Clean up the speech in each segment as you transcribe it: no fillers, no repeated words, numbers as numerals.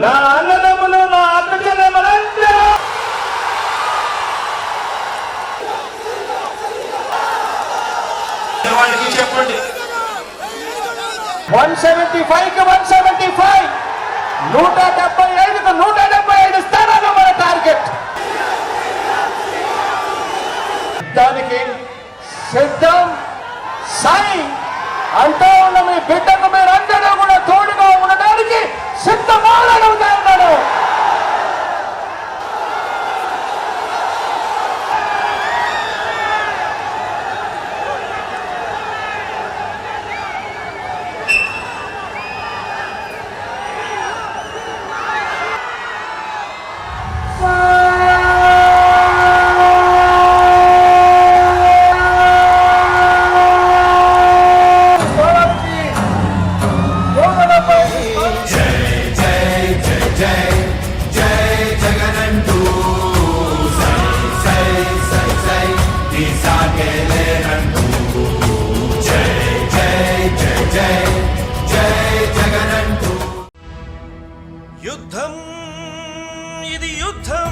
నా అన్నదమ్ములు, నా అక్క చెల్లెమ్మలందరూ వాళ్ళకి చెప్పండి. 175కి 175, 175కు 175 స్థానాలు మన టార్గెట్. దానికి సిద్ధం సాయి అంటూ ఉన్న మీ బిడ్డకు మీరందరూ కూడా తోడుగా ఉండడానికి సిద్ధమాలను ఉన్నాడు. యుద్ధం, ఇది యుద్ధం.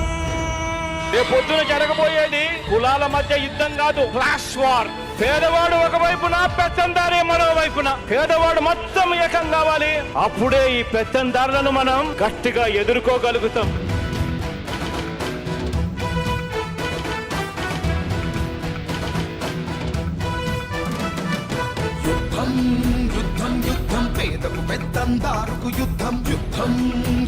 రేపొద్దున జరగబోయేది కులాల మధ్య యుద్ధం కాదు, క్లాష్ వార్. పేదవాడు ఒకవైపున, పెత్తందారి మరో వైపున. పేదవాడు మొత్తం ఏకం కావాలి. అప్పుడే ఈ పెత్తందారులను మనం గట్టిగా ఎదుర్కోగలుగుతాం. యుద్ధం, యుద్ధం, యుద్ధం. పేదకు పెద్దందారుకు యుద్ధం. యుద్ధం,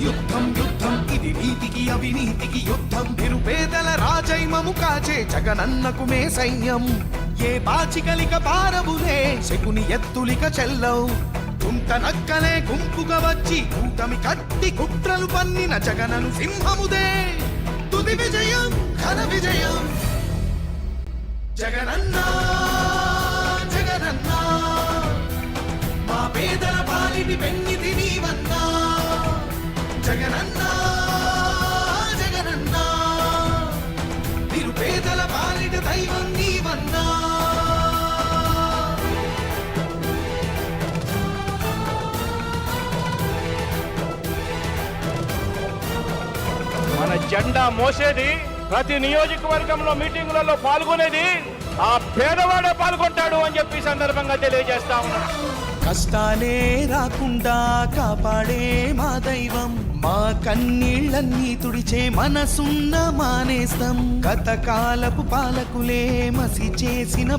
యుద్ధం, యుద్ధం. ఇది నీతికి అవినీతికి యుద్ధం. నిరుపేదల రాజైమము కాచే జగనన్నకు మే సైన్యం. ఏ బాచికలిక పారవులే, శకుని ఎత్తులిక చెల్లవు. కుంట నక్కలే గుంపుగా వచ్చి కూటమి కట్టి కుట్రలు పన్నిన జగనను సింహముదే. తుది విజయం, ఘన విజయం. జగనన్నా, జగనన్నా, మా పేదల పాలిటి పెన్నిధి నీవన్నా. జగనన్నా, జగనన్నా, నిరుపేదల పాలిటి దైవం నీవన్నా. మన జెండా మోసేది, ప్రతి నియోజకవర్గంలో మీటింగులలో పాల్గొనేది ఆ పేదవాడే పాల్గొంటాడు అని చెప్పి సందర్భంగా తెలియజేస్తా ఉన్నాను. కష్టాలే రాకుండా కాపాడే మా దైవం. మా కన్నీళ్ళన్నీ తుడిచే మనసున్న మానేస్తం. గత కాలపు పాలకులే మసి చేసిన